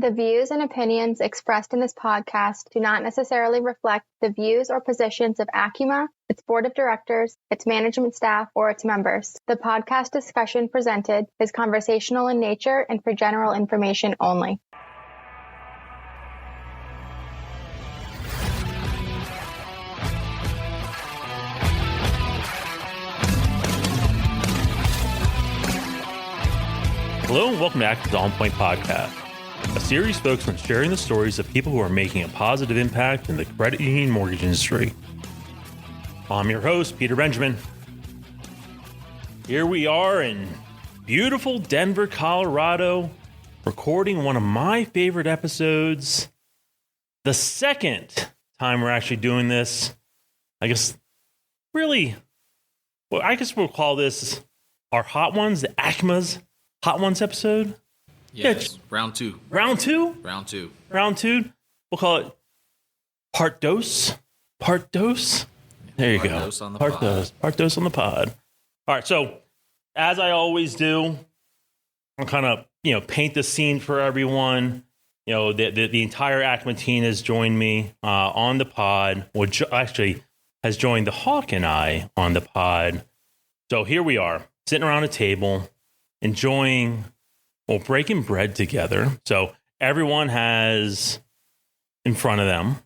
The views and opinions expressed in this podcast do not necessarily reflect the views or positions of ACUMA, its board of directors, its management staff, or its members. The podcast discussion presented is conversational in nature and for general information only. Hello and welcome to ACUMA ONpoint Podcast, a series focused on sharing the stories of people who are making a positive impact in the credit union mortgage industry. I'm your host, Peter Benjamin. Here we are in beautiful Denver, Colorado, recording one of my favorite episodes. The second time we're actually doing this, I guess we'll call this our Hot Ones, the ACUMA's Hot Ones episode? Yes, yeah, round two. Round two? Round two. Round two? We'll call it Part Dose. Part Dose? There you go. Dose on the Part pod. Dose. Part Dose on the pod. All right, so as I always do, I'll kind of, paint the scene for everyone. The entire ACUMA team has joined me on the pod, which actually has joined the Hawk and I on the pod. So here we are, sitting around a table, breaking bread together. So everyone has in front of them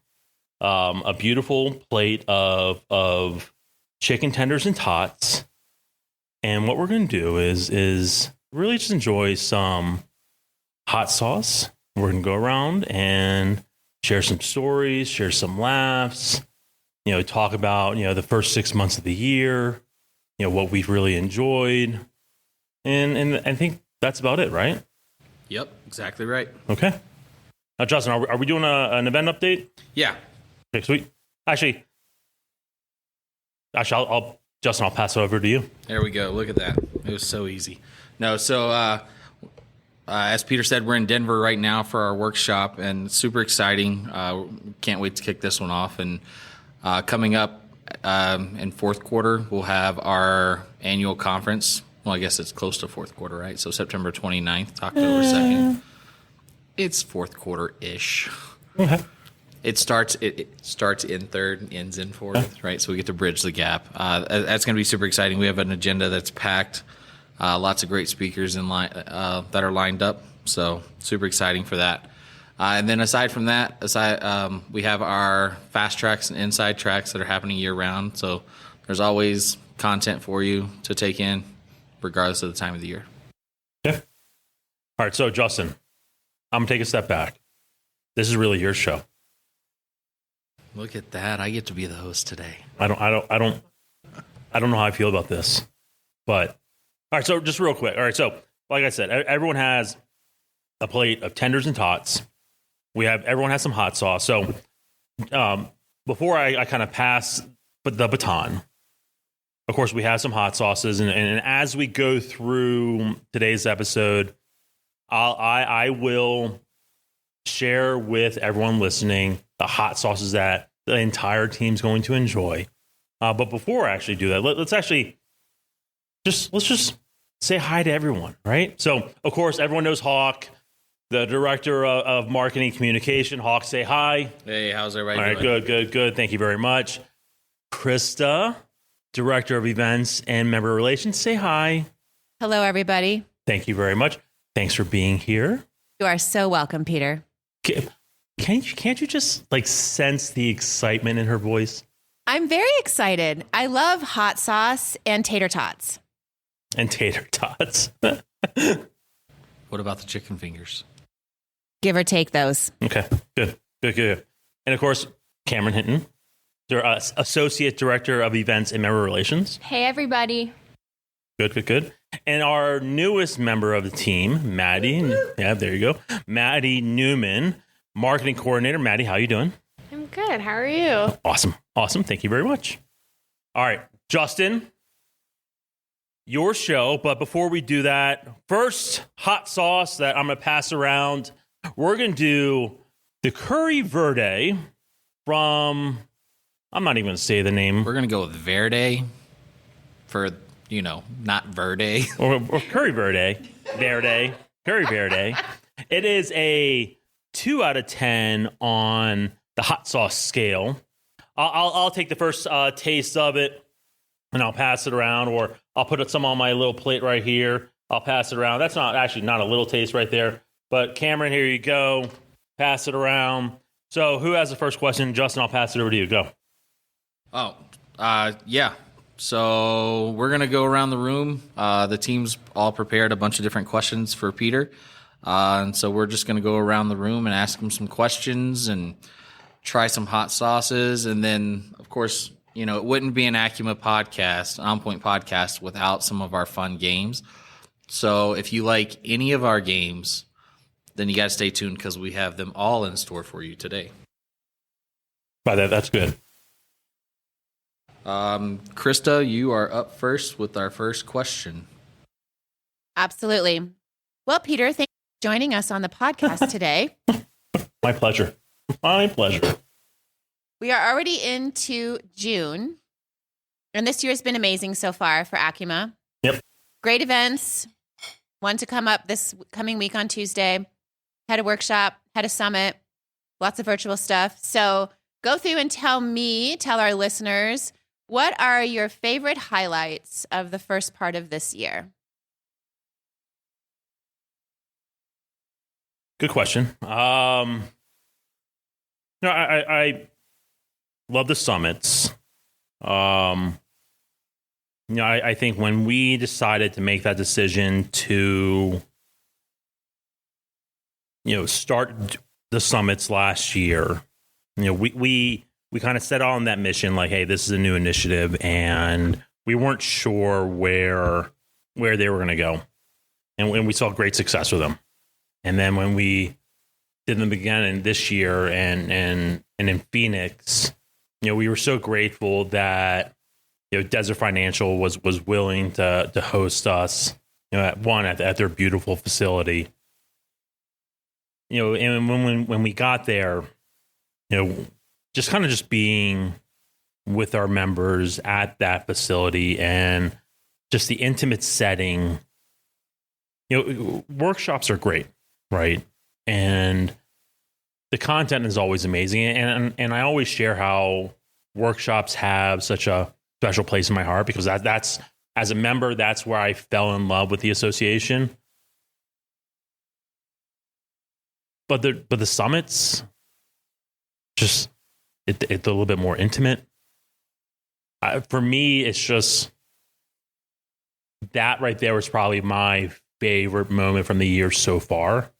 a beautiful plate of chicken tenders and tots. And what we're going to do is really just enjoy some hot sauce. We're going to go around and share some stories, share some laughs, talk about, the first 6 months of the year, what we've really enjoyed. And I think that's about it, right? Yep, exactly right. Okay. Now, Justin, are we doing an event update? Yeah. Okay, sweet. Actually, I'll pass it over to you. There we go. Look at that. It was so easy. No, so as Peter said, we're in Denver right now for our workshop, and super exciting. Can't wait to kick this one off. And coming up in fourth quarter, we'll have our annual conference. Well, I guess it's close to fourth quarter, right? So September 29th to October 2nd. It's fourth quarter-ish. Okay. It starts in third, ends in fourth, right? So we get to bridge the gap. That's going to be super exciting. We have an agenda that's packed. Lots of great speakers in line that are lined up. So super exciting for that. And then aside from that, we have our fast tracks and inside tracks that are happening year-round. So there's always content for you to take in, regardless of the time of the year. Yeah. All right. So Justin, I'm gonna take a step back. This is really your show. Look at that. I get to be the host today. I don't know how I feel about this, but all right. So just real quick. All right. So like I said, everyone has a plate of tenders and tots. Everyone has some hot sauce. So before I kind of pass the baton, of course, we have some hot sauces, and as we go through today's episode, I will share with everyone listening the hot sauces that the entire team's going to enjoy. But before I actually do that, let's just say hi to everyone, right? So, of course, everyone knows Hawk, the director of marketing communication. Hawk, say hi. Hey, how's everybody doing? All right, good. Thank you very much. Krista, Director of Events and Member Relations, say hi. Hello, everybody. Thank you very much. Thanks for being here. You are so welcome, Peter. Can't you just sense the excitement in her voice? I'm very excited. I love hot sauce and tater tots. And tater tots. What about the chicken fingers? Give or take those. Okay, good. And of course, Cameron Hinton, Associate Director of Events and Member Relations. Hey, everybody. Good. And our newest member of the team, Maddie. Yeah, there you go. Maddie Newman, Marketing Coordinator. Maddie, how you doing? I'm good. How are you? Awesome. Thank you very much. All right, Justin, your show. But before we do that, first hot sauce that I'm going to pass around, we're going to do the Curry Verde from, I'm not even going to say the name. We're going to go with Verde for, not Verde. or Curry Verde. Curry Verde. It is a 2 out of 10 on the hot sauce scale. I'll take the first taste of it, and I'll pass it around, or I'll put some on my little plate right here. I'll pass it around. That's not a little taste right there. But Cameron, here you go. Pass it around. So who has the first question? Justin, I'll pass it over to you. Go. Yeah. So we're going to go around the room. The team's all prepared a bunch of different questions for Peter. And so we're just going to go around the room and ask him some questions and try some hot sauces. And then, of course, it wouldn't be an ACUMA podcast, OnPoint podcast, without some of our fun games. So if you like any of our games, then you got to stay tuned because we have them all in store for you today. By that's good. Krista, you are up first with our first question. Absolutely. Well, Peter, thank you for joining us on the podcast today. My pleasure. My pleasure. We are already into June, and this year has been amazing so far for ACUMA. Yep. Great events. One to come up this coming week on Tuesday. Had a workshop, had a summit, lots of virtual stuff. So go through and tell our listeners, what are your favorite highlights of the first part of this year? Good question. I love the summits. I think when we decided to make that decision to, start the summits last year, we kind of set on that mission, like, hey, this is a new initiative, and we weren't sure where they were going to go, and we saw great success with them. And then when we did them again in this year and in Phoenix, we were so grateful that Desert Financial was willing to host us, at their beautiful facility. And when we got there, just being with our members at that facility and just the intimate setting. Workshops are great, right? And the content is always amazing. And I always share how workshops have such a special place in my heart, because that's as a member, that's where I fell in love with the association. But the summits, just it's a little bit more intimate. For me, it's just that right there was probably my favorite moment from the year so far.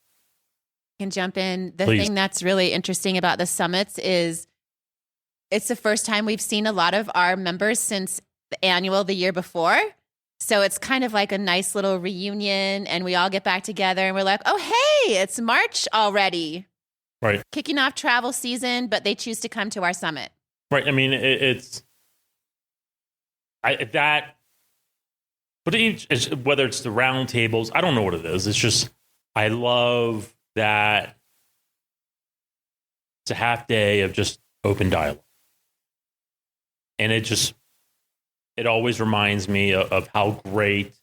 Can jump in. The Please. thing that's really interesting about the summits is it's the first time we've seen a lot of our members since the annual the year before. So it's kind of like a nice little reunion, and we all get back together and we're like, oh, hey, it's March already. Right. Kicking off travel season, but they choose to come to our summit. Right. I mean, whether it's the round tables, I don't know what it is. It's just, I love that it's a half day of just open dialogue. And it always reminds me of how great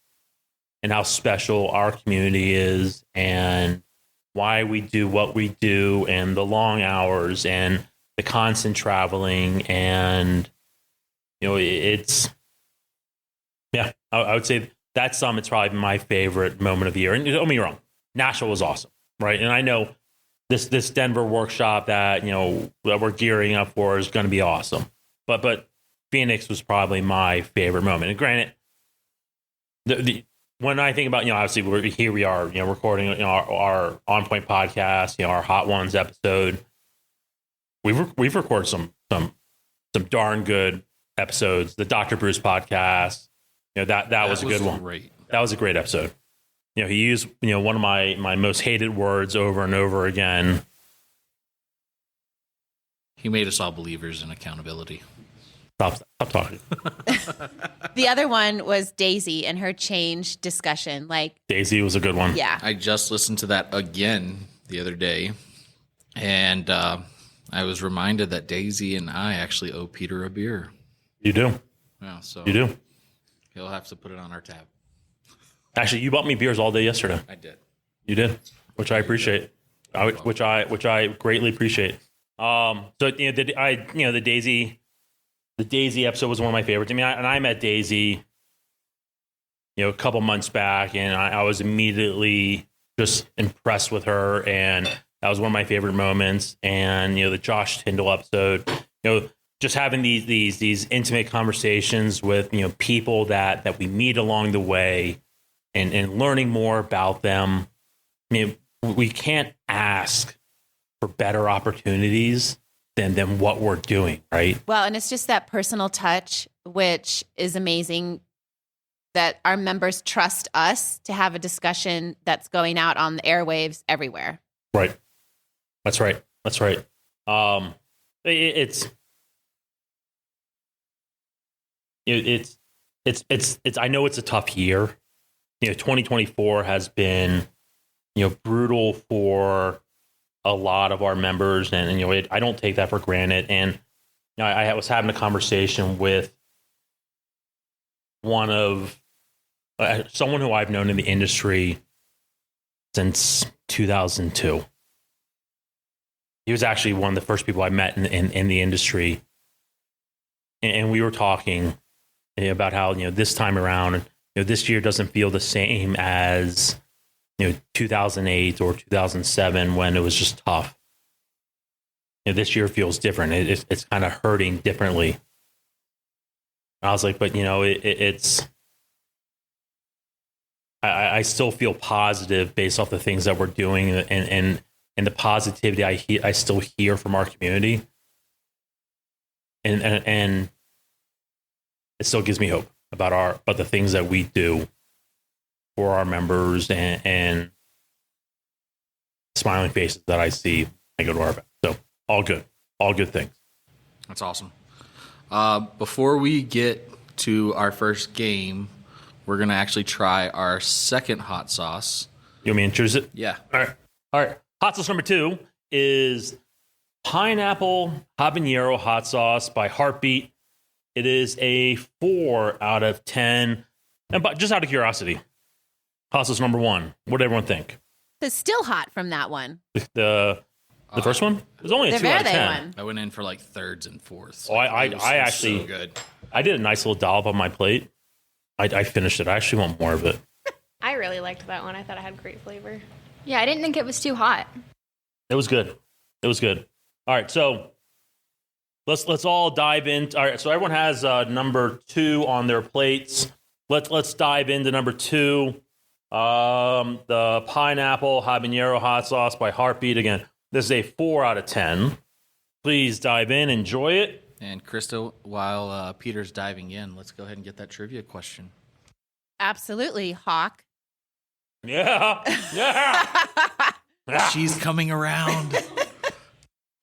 and how special our community is, and why we do what we do, and the long hours and the constant traveling. And, I would say that summit's probably my favorite moment of the year. And don't get me wrong, Nashville was awesome, right? And I know this Denver workshop that we're gearing up for is going to be awesome, but Phoenix was probably my favorite moment. And granted, when I think about obviously we are recording our OnPoint podcast, our Hot Ones episode. We've recorded some darn good episodes. The Dr. Bruce podcast. That was a good one. Great. That was a great episode. He used one of my most hated words over and over again. He made us all believers in accountability. Stop talking. The other one was Daisy and her change discussion. Daisy was a good one. Yeah. I just listened to that again the other day, and I was reminded that Daisy and I actually owe Peter a beer. You do. Yeah, so You do. He'll have to put it on our tab. Actually, you bought me beers all day yesterday. I did. You did, which I appreciate. which I greatly appreciate. So the Daisy episode was one of my favorites. I mean, I met Daisy, a couple months back, and I was immediately just impressed with her, and that was one of my favorite moments. And the Josh Tyndall episode, just having these intimate conversations with people that we meet along the way, and learning more about them. I mean, we can't ask for better opportunities than what we're doing, right? Well, and it's just that personal touch, which is amazing, that our members trust us to have a discussion that's going out on the airwaves everywhere. Right. That's right. It's I know it's a tough year. 2024 has been, brutal for a lot of our members, and I don't take that for granted. And I was having a conversation with someone who I've known in the industry since 2002. He was actually one of the first people I met in the industry, and we were talking about how this time around, this year doesn't feel the same as 2008 or 2007 when it was just tough. This year feels different. It's kind of hurting differently. And I was like, but it's. I still feel positive based off the things that we're doing and the positivity I still hear from our community, and it still gives me hope about the things that we do for our members and smiling faces that I see when I go to our event. So all good things. That's awesome. Before we get to our first game, we're going to actually try our second hot sauce. You want me to introduce it? Yeah. All right. Hot sauce number 2 is pineapple habanero hot sauce by Heartbeat. It is a 4 out of 10. And just out of curiosity, hot sauce number 1, what did everyone think? It's still hot from that one. The first one? It was only a 2 out of 10. One. I went in for like thirds and fourths. Oh, I actually, so good. I did a nice little dollop on my plate. I finished it. I actually want more of it. I really liked that one. I thought it had great flavor. Yeah, I didn't think it was too hot. It was good. All right, so let's all dive in. All right, so everyone has number 2 on their plates. Let's dive into number 2. The pineapple habanero hot sauce by Heartbeat. Again, this is a 4 out of 10. Please dive in, enjoy it. And Krista, while Peter's diving in, let's go ahead and get that trivia question. Absolutely, Hawk. Yeah. She's coming around.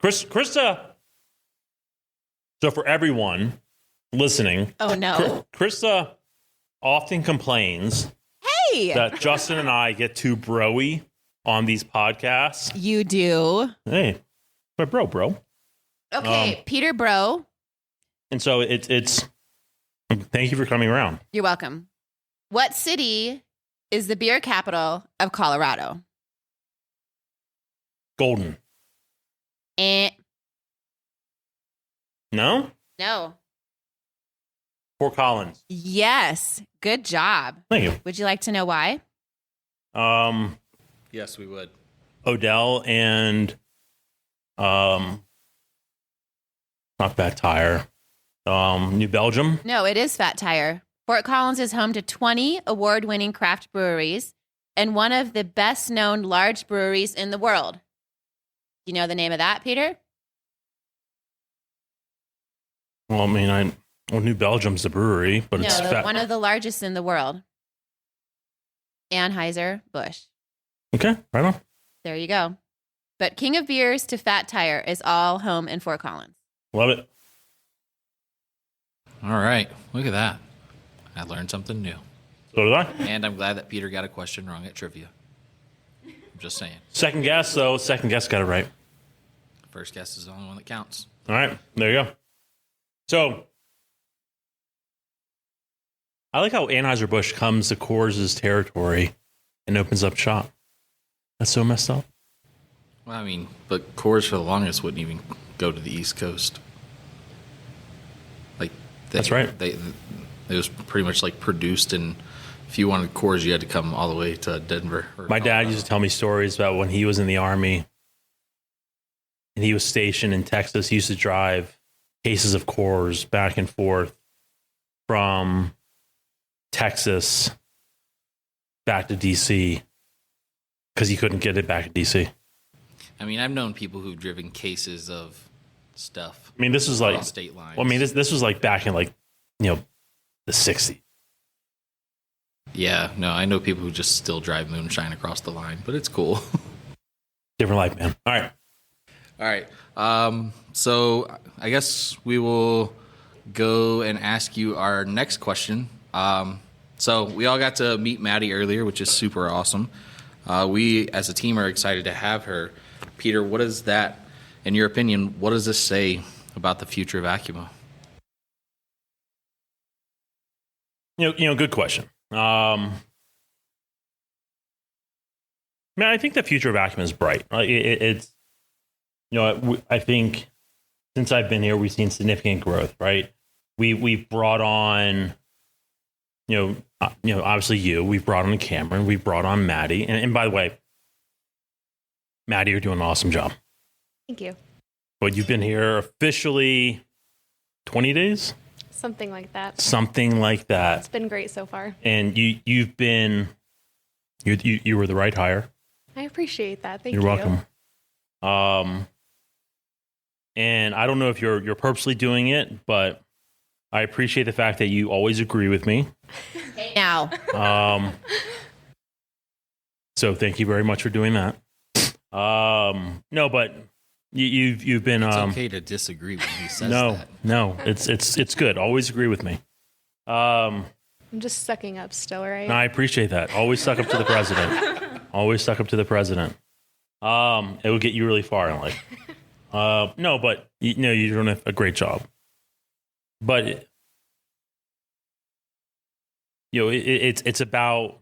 Krista. So for everyone listening, oh no, Krista often complains that Justin and I get too broy on these podcasts. You do. Hey, but bro. Okay, Peter bro. And so it's thank you for coming around. You're welcome. What city is the beer capital of Colorado? Golden. No? No. Fort Collins. Yes. Good job. Thank you. Would you like to know why? Yes, we would. Odell and not Fat Tire. New Belgium. No, it is Fat Tire. Fort Collins is home to 20 award-winning craft breweries and one of the best-known large breweries in the world. Do you know the name of that, Peter? Well, I mean, New Belgium's the brewery, but it's one of the largest in the world. Anheuser-Busch. Okay, right on. There you go. But King of Beers to Fat Tire is all home in Fort Collins. Love it. All right. Look at that. I learned something new. So did I. And I'm glad that Peter got a question wrong at trivia. I'm just saying. Second guess, though. Second guess got it right. First guess is the only one that counts. All right. There you go. So I like how Anheuser-Busch comes to Coors' territory and opens up shop. That's so messed up. Well, I mean, but Coors for the longest wouldn't even go to the East Coast. Like That's right. It was pretty much like produced, and if you wanted Coors, you had to come all the way to Denver. My dad used to tell me stories about when he was in the Army and he was stationed in Texas. He used to drive cases of Coors back and forth from Texas back to DC because he couldn't get it back in DC. I mean, I've known people who've driven cases of stuff. I mean, this was like across state lines. Well, I mean, this was like back in like, the 60s. Yeah, no, I know people who just still drive moonshine across the line, but it's cool. Different life, man. All right. So I guess we will go and ask you our next question. So we all got to meet Maddie earlier, which is super awesome. We, as a team, are excited to have her. Peter, what is that, in your opinion, what does this say about the future of ACUMA? Good question. Man, I think the future of ACUMA is bright. It's, I think since I've been here, we've seen significant growth, right? We've brought on, obviously we've brought on Cameron, we've brought on Maddie. And by the way, Maddie, you're doing an awesome job. Thank you. But you've been here officially 20 days? Something like that. Something like that. It's been great so far. And you were the right hire. I appreciate that. Thank you. You're welcome. And I don't know if you're purposely doing it, but I appreciate the fact that you always agree with me. Now. So thank you very much for doing that. No, but you've been. It's okay to disagree when he says that. No, it's good. Always agree with me. I'm just sucking up still, right? No, I appreciate that. Always suck up to the president. Always suck up to the president. It will get you really far in life. No, but you're doing a great job. But it's about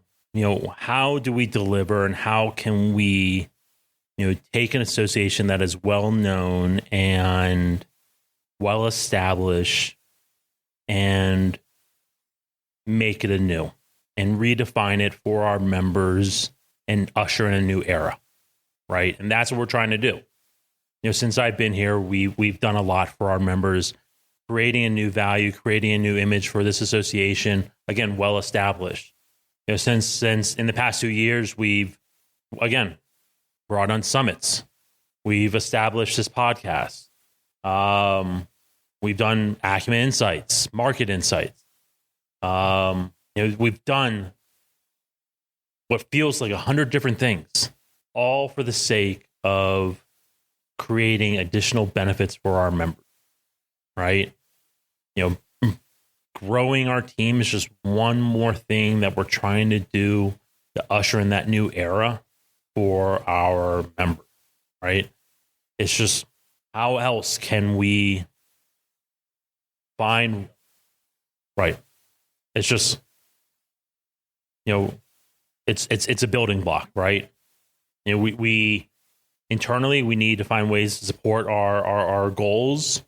how do we deliver and how can we take an association that is well known and well established and make it anew and redefine it for our members and usher in a new era, right? And that's what we're trying to do. Since I've been here, we've done a lot for our members, creating a new value, creating a new image for this association. Again, well established. Since in the past 2 years, we've again brought on summits. We've established this podcast. We've done ACUMA Insights, Market Insights. We've done what feels like 100 different things, all for the sake of creating additional benefits for our members, right? Growing our team is just one more thing that we're trying to do to usher in that new era for our members, right? It's just, how else can we find, right? It's just, it's a building block, right? We internally, we need to find ways to support our goals.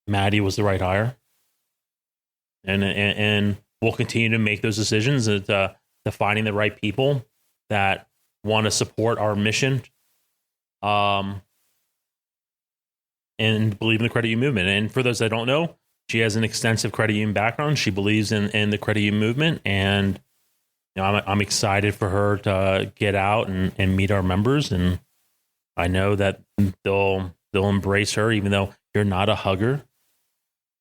Maddie was the right hire. And we'll continue to make those decisions to finding the right people that want to support our mission and believe in the credit union movement. And for those that don't know, she has an extensive credit union background. She believes in the credit union movement. And I'm excited for her to get out and meet our members. And I know that they'll embrace her, even though you're not a hugger,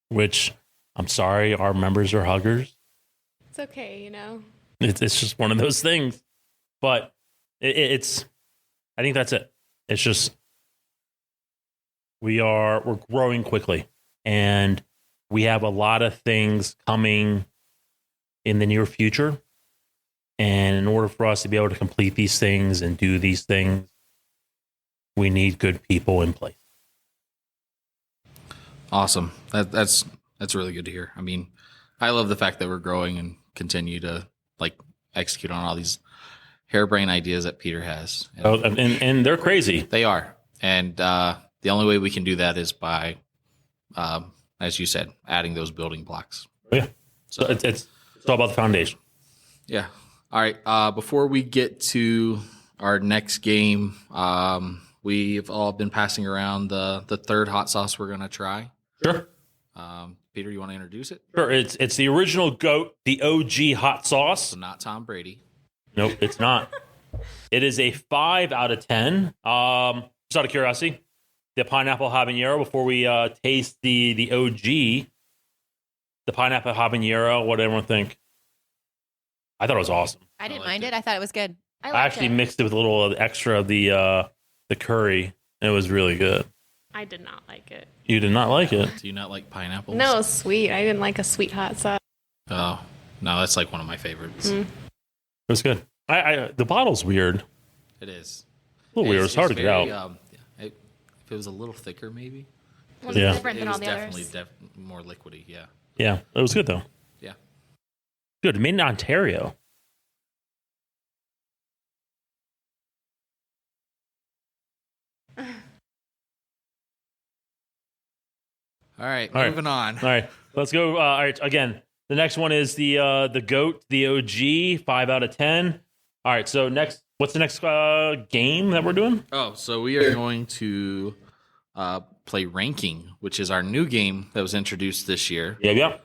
which I'm sorry, our members are huggers. It's okay, It's just one of those things. But I think that's it. It's just, we're growing quickly, and we have a lot of things coming in the near future. And in order for us to be able to complete these things and do these things, we need good people in place. Awesome. That's really good to hear. I mean, I love the fact that we're growing and continue to execute on all these harebrained ideas that Peter has. And they're crazy. They are. And the only way we can do that is by, as you said, adding those building blocks. Yeah. So it's all about the foundation. Yeah. All right. Before we get to our next game, we've all been passing around the third hot sauce we're going to try. Sure. Peter, you want to introduce it? Sure. It's the original GOAT, the OG hot sauce. So not Tom Brady. Nope, it's not. It is a 5 out of 10. Just out of curiosity, the pineapple habanero, before we taste the OG, the pineapple habanero, what did everyone think? I thought it was awesome. I didn't mind it. I thought it was good. I actually mixed it with a little extra of the curry, and it was really good. I did not like it. You did not like it? Do you not like pineapples? No, sweet. I didn't like a sweet hot sauce. Oh, no, that's like one of my favorites. It was good. The bottle's weird. It is. A little weird. It's hard to get out. If it was a little thicker, maybe. Was Yeah. it different It than was all the definitely others? more liquidy, yeah. Yeah, it was good, though. Yeah. Good. Made in Ontario. All right, All right. moving on. All right, let's go. All right, again, the next one is the GOAT, the OG, 5 out of 10. All right, so what's the next game that we're doing? Oh, so we are going to play ranking, which is our new game that was introduced this year. Yeah.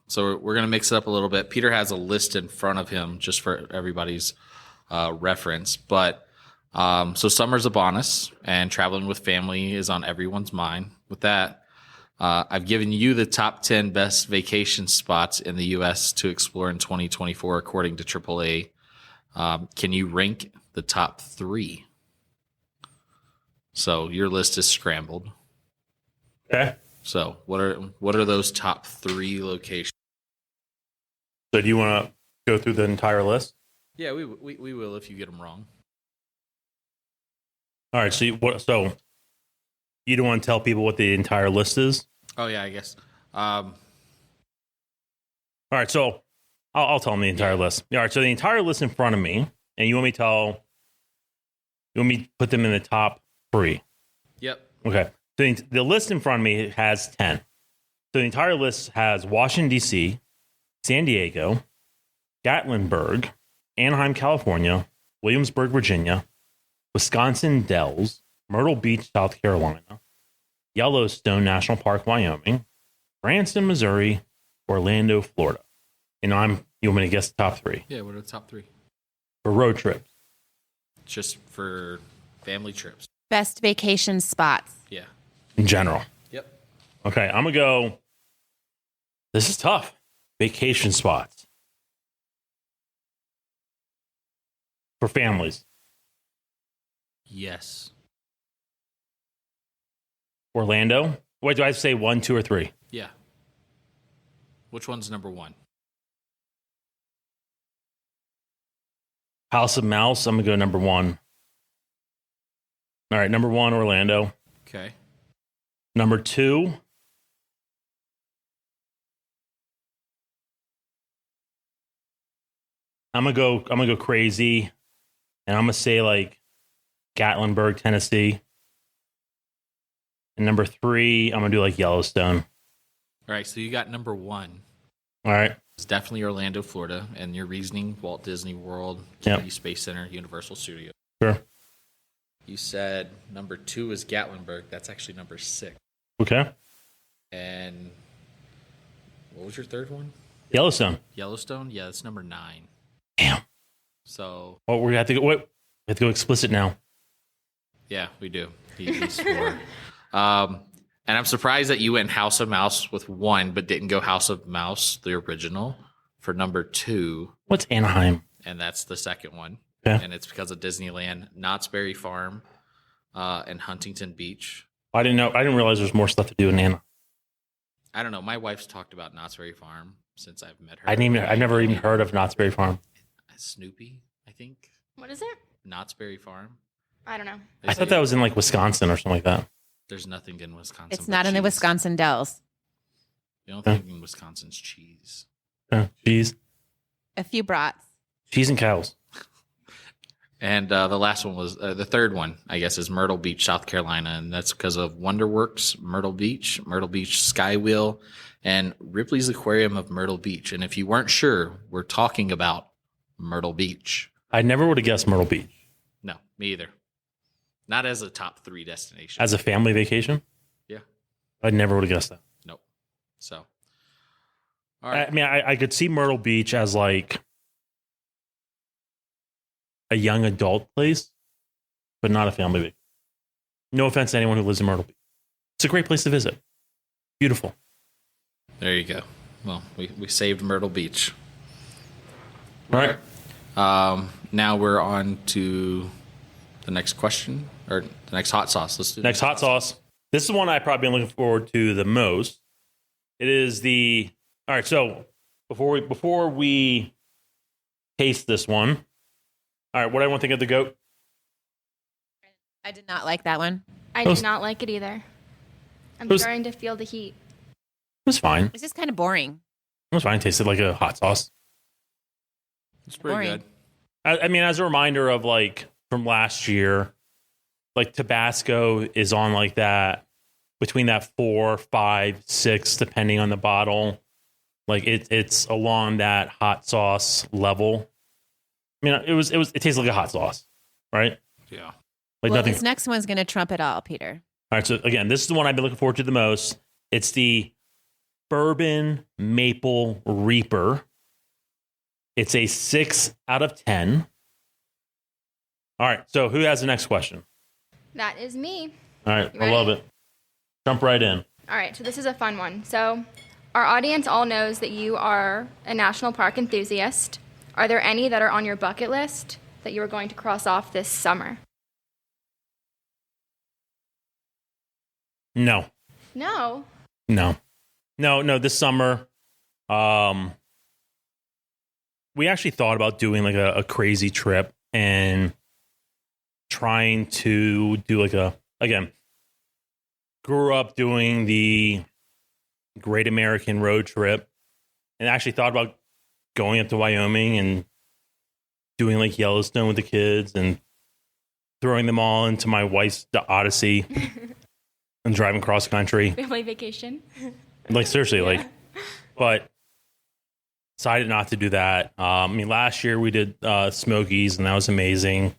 So we're going to mix it up a little bit. Peter has a list in front of him just for everybody's reference. But so summer's upon us, and traveling with family is on everyone's mind. With that, I've given you the top 10 best vacation spots in the U.S. to explore in 2024, according to AAA. Can you rank the top 3? So your list is scrambled. Okay. So what are those top 3 locations? So do you want to go through the entire list? Yeah, we will if you get them wrong. All right. So you don't want to tell people what the entire list is? Oh yeah, I guess. All right. So I'll tell them the entire list. All right. So the entire list in front of me, and you want me to put them in the top 3? Yep. Okay. The list in front of me has 10. So the entire list has Washington, D.C., San Diego, Gatlinburg, Anaheim, California, Williamsburg, Virginia, Wisconsin Dells, Myrtle Beach, South Carolina, Yellowstone National Park, Wyoming, Branson, Missouri, Orlando, Florida. And you want me to guess the top 3? Yeah, what are the top 3? For road trips. Just for family trips. Best vacation spots. Yeah. In general. Yep. Okay, I'm going to go. This is tough. Vacation spots. For families. Yes. Orlando. What do I say? 1, 2, or 3? Yeah. Which one's number 1? House of Mouse. I'm going to go number 1. All right, number 1, Orlando. Okay. Number 2, I'm gonna go crazy, and I'm gonna say like Gatlinburg, Tennessee. And number 3, I'm gonna do like Yellowstone. All right, so you got number 1. All right. It's definitely Orlando, Florida, and your reasoning: Walt Disney World, Kennedy Space Center, Universal Studios. Sure. You said number 2 is Gatlinburg. That's actually number 6. Okay. And what was your third one? Yellowstone. Yellowstone? Yeah, that's number 9. Damn. So, Oh, we have to go. Wait, we have to go explicit now. yeah, we do. He swore. And I'm surprised that you went House of Mouse with 1, but didn't go House of Mouse, the original, for number 2. What's Anaheim? And that's the second one. Okay. And it's because of Disneyland, Knott's Berry Farm, and Huntington Beach. I didn't know. I didn't realize there's more stuff to do in Anaheim. I don't know. My wife's talked about Knott's Berry Farm since I've met her. I've never even heard of Knott's Berry Farm. Snoopy, I think. What is it? Knott's Berry Farm. I don't know. They I say thought that was in like Wisconsin or something like that. There's nothing in Wisconsin. It's but not in the cheese. Wisconsin Dells. You don't think in Wisconsin's cheese. Cheese. A few brats. Cheese and cows. And the last one was the third one, I guess, is Myrtle Beach, South Carolina. And that's because of Wonderworks, Myrtle Beach Skywheel, and Ripley's Aquarium of Myrtle Beach. And if you weren't sure, we're talking about Myrtle Beach. I never would have guessed Myrtle Beach. No, me either. Not as a top 3 destination. As a family vacation? Yeah. I never would have guessed that. Nope. So, all right. I mean, I could see Myrtle Beach as like a young adult place, but not a family vacation. No offense to anyone who lives in Myrtle Beach. It's a great place to visit. Beautiful. There you go. Well, we saved Myrtle Beach. All right. Now we're on to the next question, or the next hot sauce. Let's do Next hot sauce. This is one I've probably been looking forward to the most. It is the... All right, so before we taste this one, all right, what do I want to think of the goat? I did not like that one. I did not like it either. I'm starting to feel the heat. It was fine. It's just kind of boring. It was fine. It tasted like a hot sauce. It's pretty Boring. good. I mean, as a reminder of like from last year, like Tabasco is on like that, between that 4, 5, 6, depending on the bottle. Like it's along that hot sauce level. I mean, it tastes like a hot sauce, right? Yeah. Like Well, nothing. this next one's going to trump it all, Peter. All right. So again, this is the one I've been looking forward to the most. It's the Bourbon Maple Reaper. It's a 6 out of 10. All right. So who has the next question? That is me. All right. You I love ready? it. Jump right in. All right, so this is a fun one. So our audience all knows that you are a national park enthusiast. Are there any that are on your bucket list that you are going to cross off this summer? No. No. No. This summer, we actually thought about doing like a crazy trip and trying to do like again, grew up doing the Great American Road Trip and actually thought about going up to Wyoming and doing like Yellowstone with the kids and throwing them all into my wife's Odyssey and driving cross country. Family vacation. Like seriously, like, but decided not to do that. I mean, last year we did Smokies and that was amazing.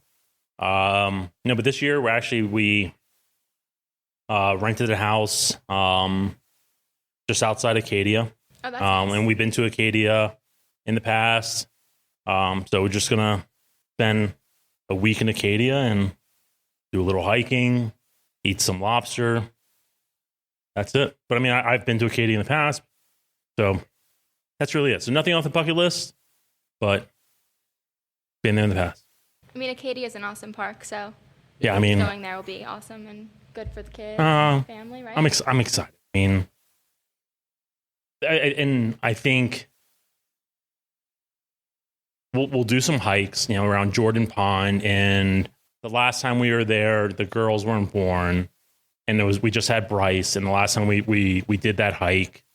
No, but this year we rented a house just outside Acadia. Oh, that's nice. And we've been to Acadia in the past. So we're just gonna spend a week in Acadia and do a little hiking, eat some lobster. That's it. But I mean, I've been to Acadia in the past, so that's really it. So nothing off the bucket list, but been there in the past. I mean, Acadia is an awesome park, so Yeah, I mean, going there will be awesome and good for the kids and family, right? I'm excited. I mean, and I think we'll do some hikes, around Jordan Pond. And the last time we were there, the girls weren't born, and we just had Bryce. And the last time we did that hike,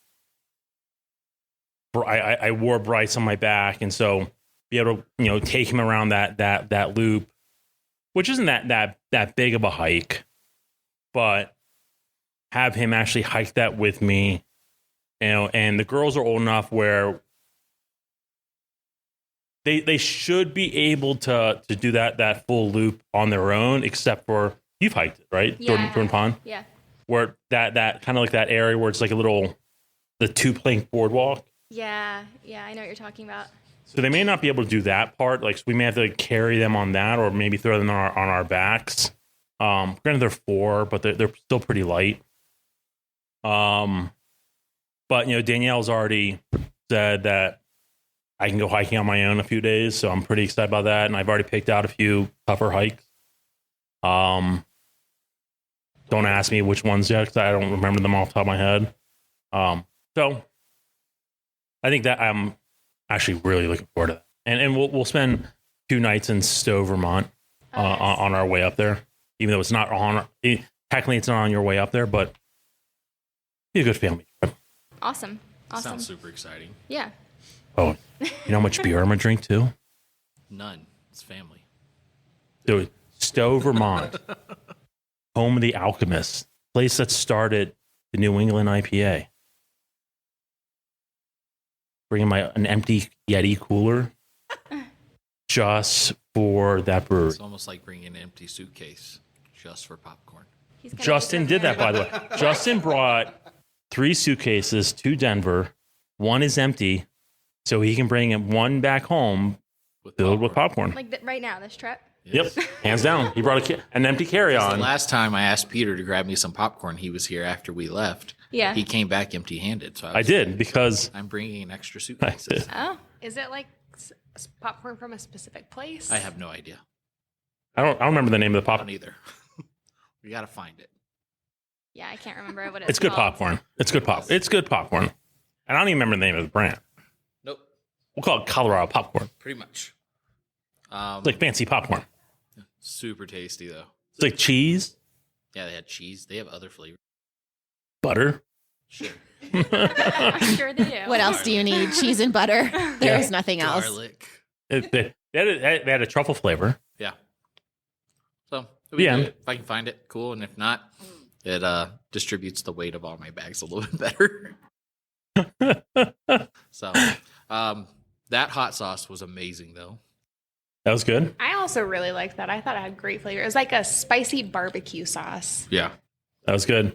I wore Bryce on my back, and so be able to take him around that loop, which isn't that big of a hike, but have him actually hike that with me, and the girls are old enough where they should be able to do that full loop on their own, except for you've hiked it, right? Yeah. Jordan Pond. Yeah. Where that kind of like that area where it's like the 2-plank boardwalk. Yeah. Yeah. I know what you're talking about. So they may not be able to do that part. Like, so we may have to carry them on that, or maybe throw them on our backs. Granted, they're 4, but they're still pretty light. But Danielle's already said that I can go hiking on my own a few days, so I'm pretty excited about that. And I've already picked out a few tougher hikes. Don't ask me which ones yet, because I don't remember them off the top of my head. So I think that I'm actually really looking forward to that. And we'll spend 2 nights in Stowe, Vermont, on our way up there. Even though it's not technically it's not on your way up there, but be a good family trip. Awesome. Sounds super exciting. Yeah. Oh, you know how much beer I'm gonna drink too? None. It's family. Dude, Stowe, Vermont, home of the Alchemists, place that started the New England IPA. Bringing an empty Yeti cooler just for that brewery. It's almost like bringing an empty suitcase just for popcorn. Justin did that, by the way. Justin brought 3 suitcases to Denver. One is empty, so he can bring one back home filled with popcorn. Like right now, this trip? Yep, hands down. He brought an empty The carry-on. last time I asked Peter to grab me some popcorn, he was here after we left. Yeah. He came back empty-handed. So I did, because I'm bringing an extra I suitcase. did. Oh, is it like popcorn from a specific place? I have no idea. I don't remember the name of the I don't popcorn. either. We got to find it. Yeah, I can't remember what It's good popcorn. It's good popcorn. And I don't even remember the name of the brand. Nope. We'll call it Colorado popcorn. Pretty much. It's like fancy popcorn. Super tasty, though. It's like cheese, Yeah, they had cheese. They have other flavors. butter. Sure. I'm sure they do. What else do you need? Cheese and butter. There's nothing else. Garlic. They had a truffle flavor. Yeah. So, it'll be Yeah. good. If I can find it, cool. And if not, it distributes the weight of all my bags a little bit better. So, that hot sauce was amazing, though. That was good. I also really liked that. I thought it had great flavor. It was like a spicy barbecue sauce. Yeah. That was good.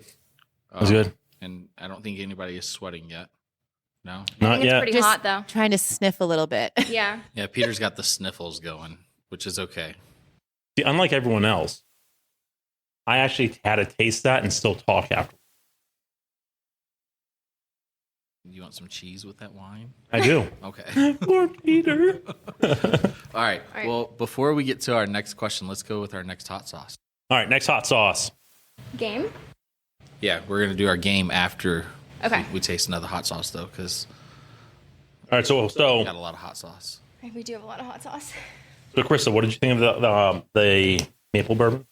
That was good. And I don't think anybody is sweating yet. No? I Not think it's yet. pretty Just- hot, though. Trying to sniff a little bit. Yeah. Yeah, Peter's got the sniffles going, which is okay. See, unlike everyone else, I actually had to taste that and still talk after. You want some cheese with that wine? I do. Okay. Poor Peter. All right. right. Well, before we get to our next question, let's go with our next hot sauce. All right, next hot sauce. Game? Yeah, we're going to do our game after Okay. we taste another hot sauce, though, because All right, so we got a lot of hot sauce. We do have a lot of hot sauce. Krista, what did you think of the maple bourbon?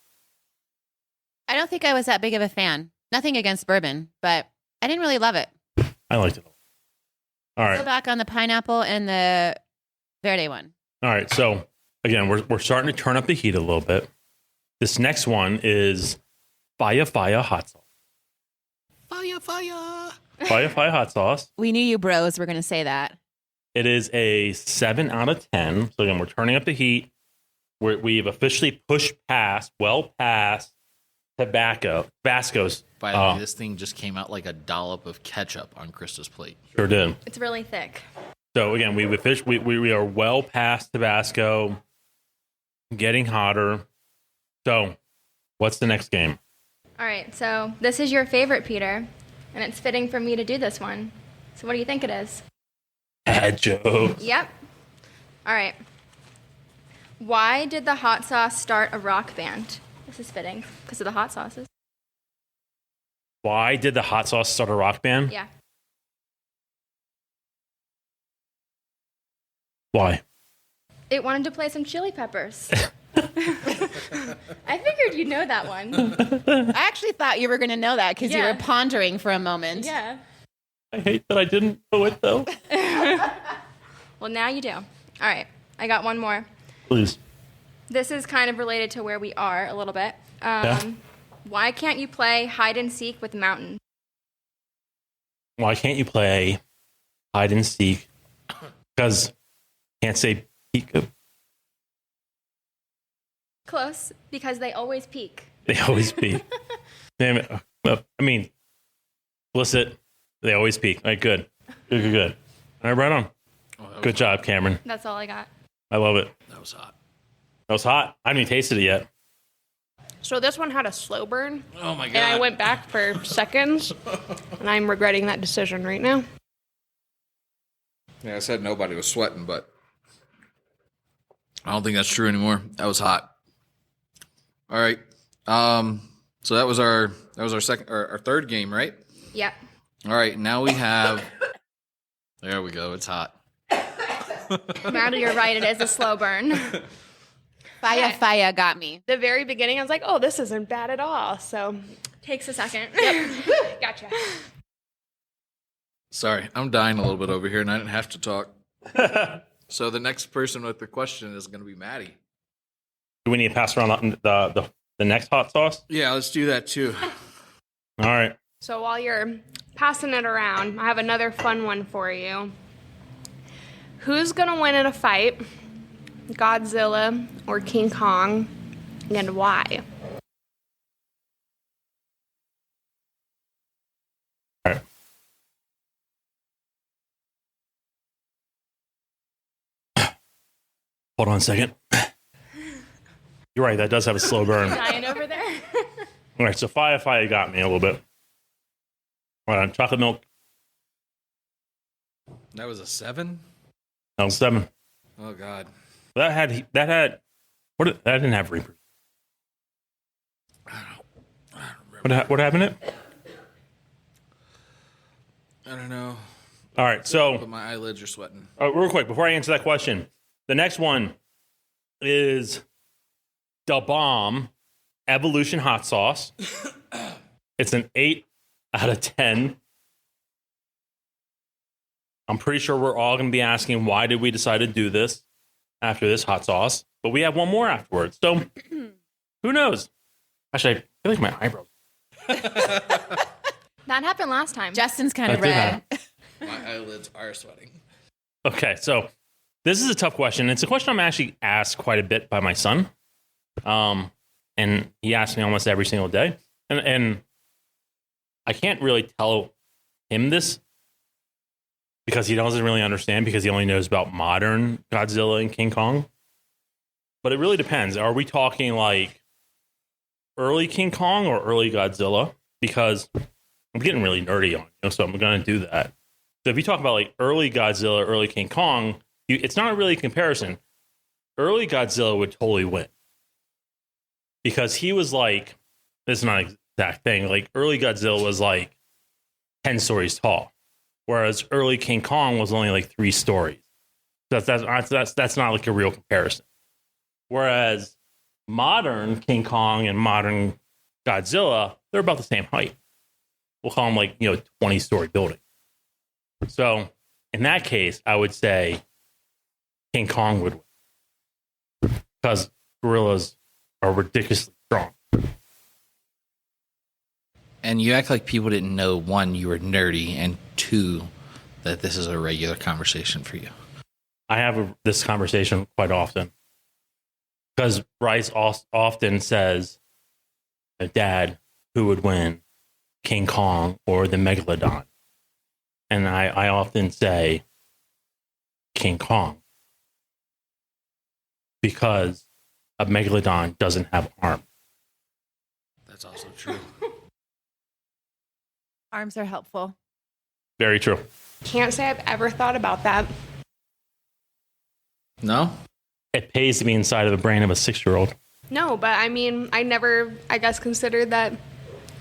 I don't think I was that big of a fan. Nothing against bourbon, but I didn't really love it. I liked it. All Go right. back on the pineapple and the Verde one. All right. So again, we're starting to turn up the heat a little bit. This next one is Fire hot sauce. Fire! Fire hot sauce. We knew you bros were going to say that. It is a 7 out of 10. So again, we're turning up the heat. We've officially pushed past Tabasco's. By the way, this thing just came out like a dollop of ketchup on Krista's plate. Sure did. It's really thick. So again, we are well past Tabasco, getting hotter. So what's the next game? All right, so this is your favorite, Peter, and it's fitting for me to do this one. So what do you think it is? Bad jokes. Yep. All right. Why did the hot sauce start a rock band? This is fitting because of the hot sauces. Why did the hot sauce start a rock band? Yeah. Why? It wanted to play some Chili Peppers. I figured you'd know that one. I actually thought you were going to know that because you Yeah. were pondering for a moment. Yeah. I hate that I didn't know it though. Well, now you do. All right. I got one more. Please. This is kind of related to where we are a little bit. Yeah. Why can't you play hide and seek with mountains? Why can't you play hide and seek? Because can't say peek. Close, because they always peak. They always peek. Damn it. I mean, explicit. They always peek. All right, good. Good. All right, right on. Good job, Cameron. That's all I got. I love it. That was hot. That was hot. I haven't even tasted it yet. So this one had a slow burn, Oh my god! and I went back for seconds, and I'm regretting that decision right now. Yeah, I said nobody was sweating, but I don't think that's true anymore. That was hot. All right. So that was our second or our third game, right? Yep. All right. Now we have. There we go. It's hot. Maddie, you're right. It is a slow burn. Fire got me. The very beginning, I was like, "Oh, this isn't bad at all." So, Takes a second. gotcha. Sorry, I'm dying a little bit over here, and I didn't have to talk. So the next person with the question is going to be Maddie. Do we need to pass around the next hot sauce? Yeah, let's do that too. All right. So while you're passing it around, I have another fun one for you. Who's going to win in a fight, Godzilla or King Kong, and why? All right. Hold on a second. You're right. That does have a slow burn. Dying over there. All right. So fire got me a little bit. All right. Chocolate milk. That was a 7? That was 7. Oh God. That had that didn't have Reaper. I don't remember. What happened? It. I don't know. All right. So But my eyelids are sweating. real quick before I answer that question, the next one is the bomb evolution hot sauce. It's an 8 out of 10. I'm pretty sure we're all going to be asking, why did we decide to do this after this hot sauce? But we have one more afterwards. So who knows? Actually, I feel like my eyebrows. That happened last time. Justin's kind of That did red. My eyelids are sweating. Okay, so this is a tough question. It's a question I'm actually asked quite a bit by my son. And he asks me almost every single day. And I can't really tell him this because he doesn't really understand, because he only knows about modern Godzilla and King Kong. But it really depends. Are we talking like early King Kong or early Godzilla? Because I'm getting really nerdy on you, so I'm going to do that. So if you talk about like early Godzilla, early King Kong, it's not really a comparison. Early Godzilla would totally win. Because he was like, this is not an exact thing, like early Godzilla was like 10 stories tall. Whereas early King Kong was only like 3 stories. That's not like a real comparison. Whereas modern King Kong and modern Godzilla, they're about the same height. We'll call them like, 20-story building. So in that case, I would say King Kong would win. Because gorillas are ridiculously strong. And you act like people didn't know, 1, you were nerdy, and 2, that this is a regular conversation for you. I have this conversation quite often. Because Bryce often says, Dad, who would win, King Kong or the Megalodon? And I often say King Kong. Because a Megalodon doesn't have arms. That's also true. Arms are helpful. Very true. Can't say I've ever thought about that. No? It pays to be inside of the brain of a 6-year-old. No, but I mean, I never, I guess, considered that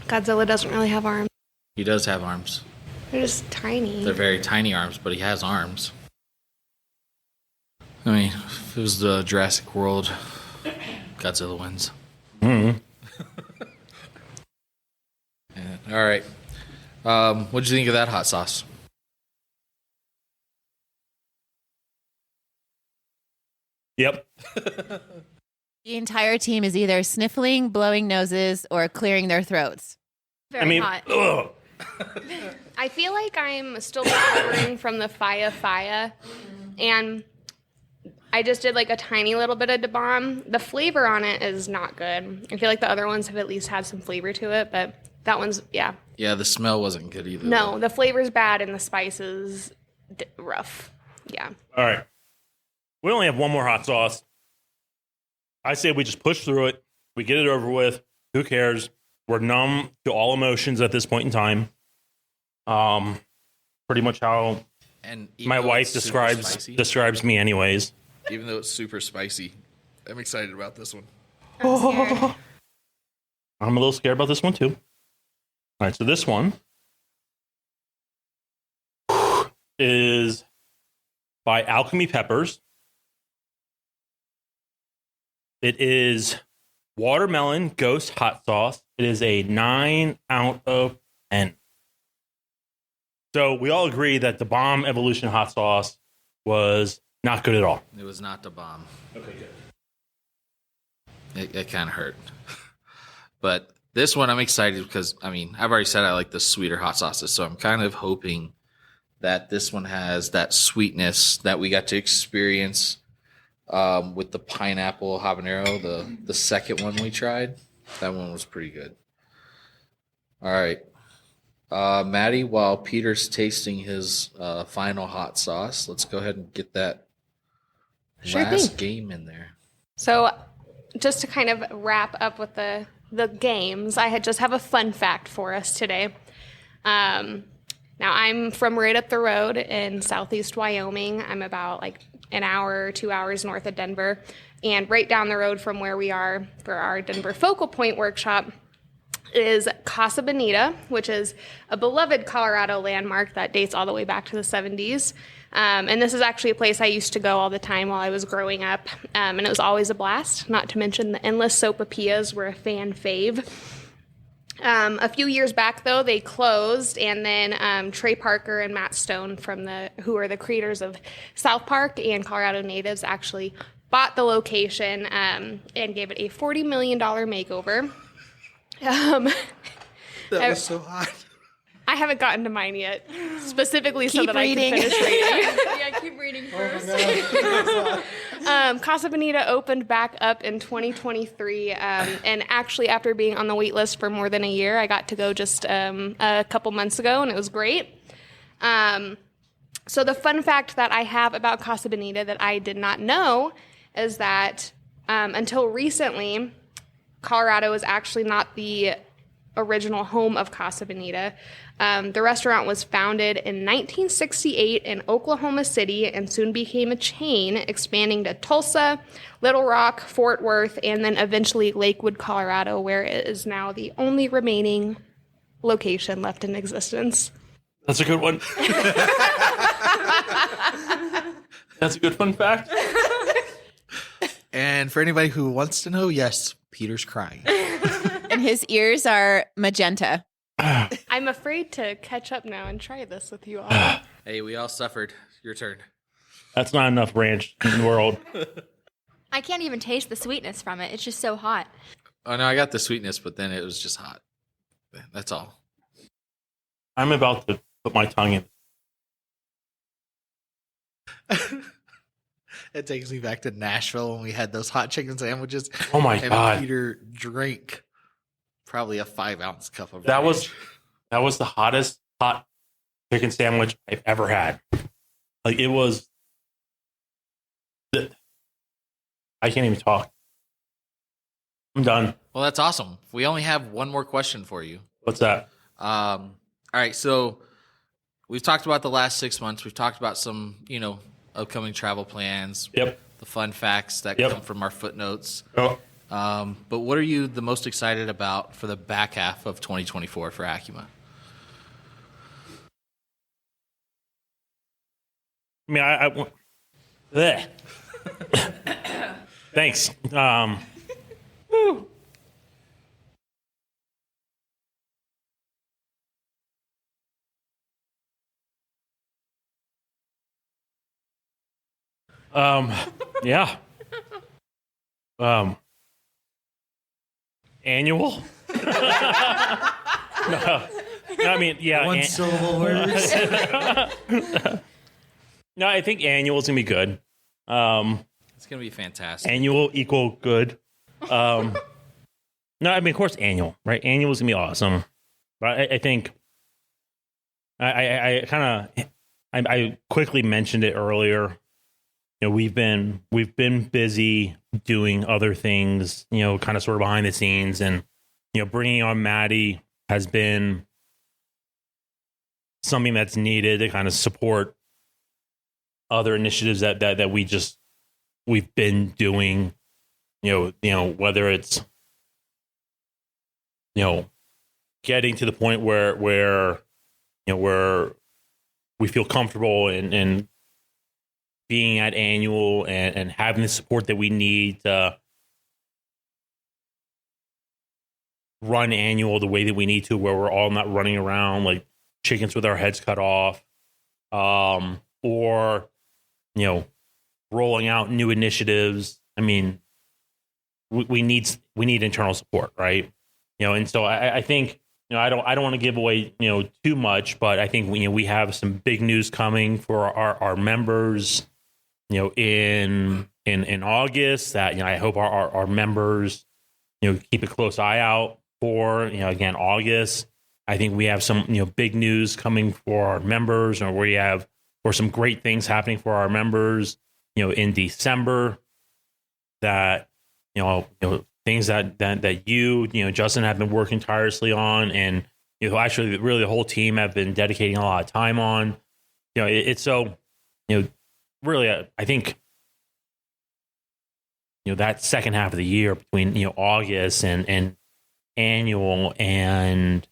Godzilla doesn't really have arms. He does have arms. They're just tiny. They're very tiny arms, but he has arms. I mean, if it was the Jurassic World, Godzilla wins. Mm-hmm. Yeah. All right. What did you think of that hot sauce? Yep. The entire team is either sniffling, blowing noses, or clearing their throats. Very hot. Ugh. I feel like I'm still recovering from the fire, and I just did like a tiny little bit of Da Bomb. The flavor on it is not good. I feel like the other ones have at least had some flavor to it, but that one's, yeah. Yeah, the smell wasn't good either. No, the flavor's bad and the spice is rough. Yeah. All right. We only have one more hot sauce. I say we just push through it. We get it over with. Who cares? We're numb to all emotions at this point in time. Pretty much how And even my though wife it's super spicy, describes me anyways. even though it's super spicy, I'm excited about this one. I'm scared. I'm a little scared about this one too. All right, so this one is by Alchemy Peppers. It is watermelon ghost hot sauce. It is a 9 out of 10. So we all agree that the bomb evolution hot sauce was not good at all. It was not the bomb. Okay, good. it kind of hurt. But this one I'm excited because, I mean, I've already said I like the sweeter hot sauces, so I'm kind of hoping that this one has that sweetness that we got to experience with the pineapple habanero, the second one we tried. That one was pretty good. All right. Maddie, while Peter's tasting his final hot sauce, let's go ahead and get that last game in there. So just to kind of wrap up with the games, I just have a fun fact for us today. Now, I'm from right up the road in southeast Wyoming. I'm about like an hour, 2 hours north of Denver. And right down the road from where we are for our Denver Focal Point workshop is Casa Bonita, which is a beloved Colorado landmark that dates all the way back to the 70s. And this is actually a place I used to go all the time while I was growing up. And it was always a blast, not to mention the endless sopapillas were a fan fave. A few years back, though, they closed, and then Trey Parker and Matt Stone, who are the creators of South Park and Colorado Natives, actually bought the location and gave it a $40 million makeover. That was so hot. I haven't gotten to mine yet, specifically so Keep that reading. I can finish reading. Yeah, keep reading first. Casa Bonita opened back up in 2023, and actually after being on the wait list for more than a year, I got to go just a couple months ago, and it was great. So the fun fact that I have about Casa Bonita that I did not know is that until recently, Colorado is actually not the original home of Casa Bonita. The restaurant was founded in 1968 in Oklahoma City and soon became a chain, expanding to Tulsa, Little Rock, Fort Worth, and then eventually Lakewood, Colorado, where it is now the only remaining location left in existence. That's a good one. That's a good fun fact. And for anybody who wants to know, yes, Peter's crying. And his ears are magenta. I'm afraid to catch up now and try this with you all. Hey, we all suffered. Your turn. That's not enough ranch in the world. I can't even taste the sweetness from it. It's just so hot. Oh, no, I got the sweetness, but then it was just hot. That's all. I'm about to put my tongue in. It takes me back to Nashville when we had those hot chicken sandwiches. Oh my and God. Peter drank probably a 5-ounce cup of That ranch. was the hottest hot chicken sandwich I've ever had. Like it was. I can't even talk. I'm done. Well, that's awesome. We only have one more question for you. What's that? All right, so we've talked about the last 6 months. We've talked about some, upcoming travel plans. Yep. The fun facts that Yep. come from our footnotes. Oh, But what are you the most excited about for the back half of 2024 for ACUMA? I mean, I bleh. Thanks. Whew. Yeah. Annual? No, I mean, yeah. One syllable words. No, I think annual is gonna be good. It's going to be fantastic. Annual equal good. No, I mean, of course, annual, right? Annual is gonna be awesome. But I think I quickly mentioned it earlier. We've been busy doing other things, kind of sort of behind the scenes, and bringing on Maddie has been something that's needed to kind of support other initiatives that we've been doing. Whether it's getting to the point where we feel comfortable in being at annual and having the support that we need to run annual the way that we need to, where we're all not running around like chickens with our heads cut off, or rolling out new initiatives. I mean, we need internal support, right? And so I think, I don't want to give away, too much, but I think we have some big news coming for our members, in August that, I hope our members, keep a close eye out for, again, August. I think we have some, big news coming for our members, or some great things happening for our members, in December that, things that you, Justin, have been working tirelessly on, and actually really the whole team have been dedicating a lot of time on. It's so, really, I think, that second half of the year between August and annual and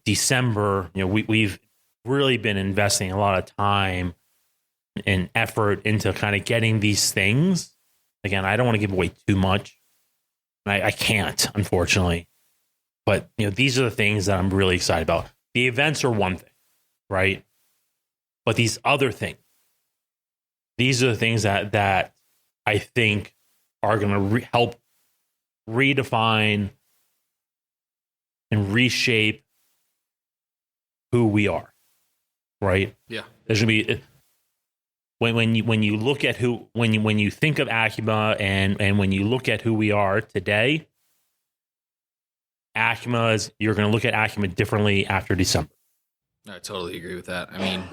December, we've really been investing a lot of time and effort into kind of getting these things. Again, I don't want to give away too much. I can't, unfortunately. But, these are the things that I'm really excited about. The events are one thing, right? But these other things, these are the things that I think are going to help redefine and reshape who we are, right? Yeah. There's going to be... When you look at when you think of ACUMA and when you look at who we are today, ACUMA is, you're going to look at ACUMA differently after December. I totally agree with that. I mean,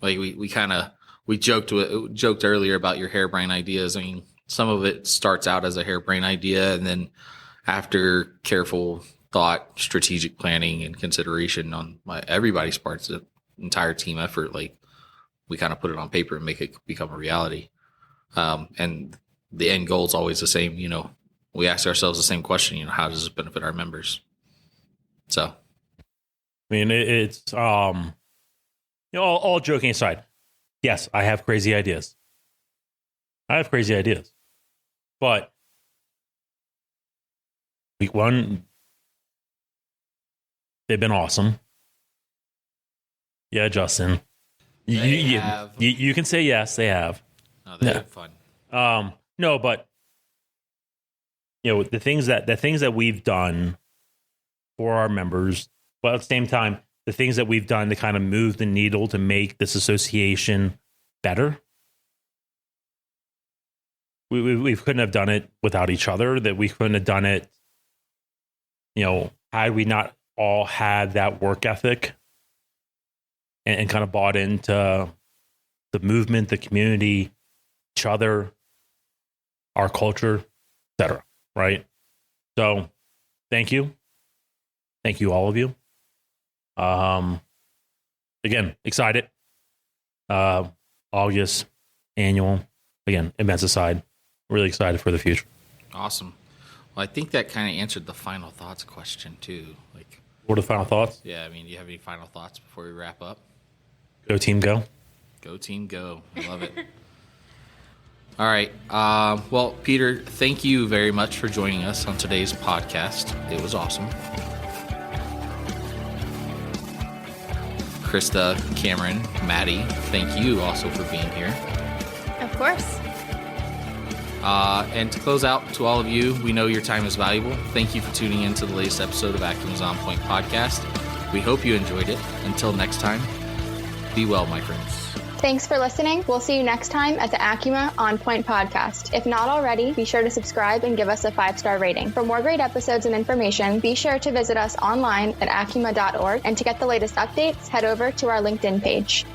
like we joked earlier about your harebrained ideas. I mean, some of it starts out as a harebrained idea, and then after careful thought, strategic planning, and consideration on everybody's parts, the entire team effort, like, we kind of put it on paper and make it become a reality. And the end goal is always the same. We ask ourselves the same question, how does this benefit our members? So, I mean, it's, all joking aside. Yes, I have crazy ideas. But week one, they've been awesome. Yeah, Justin. You can say yes, they have. No, they have fun. No, but the things that we've done for our members, but at the same time, the things that we've done to kind of move the needle to make this association better. We couldn't have done it without each other. That we couldn't have done it, had we not all had that work ethic. And kind of bought into the movement, the community, each other, our culture, etc. Right? So, thank you. Thank you, all of you. Again, excited. August, annual. Again, events aside, really excited for the future. Awesome. Well, I think that kind of answered the final thoughts question, too. Like, what are the final thoughts? Yeah, I mean, do you have any final thoughts before we wrap up? Go team, go. Go team, go. I love it. All right. Well, Peter, thank you very much for joining us on today's podcast. It was awesome. Krista, Cameron, Maddie, thank you also for being here. Of course. And to close out, to all of you, we know your time is valuable. Thank you for tuning in to the latest episode of ACUMA ONpoint Podcast. We hope you enjoyed it. Until next time, be well, my friends. Thanks for listening. We'll see you next time at the ACUMA ONpoint Podcast. If not already, be sure to subscribe and give us a 5-star rating. For more great episodes and information, be sure to visit us online at acuma.org. And to get the latest updates, head over to our LinkedIn page.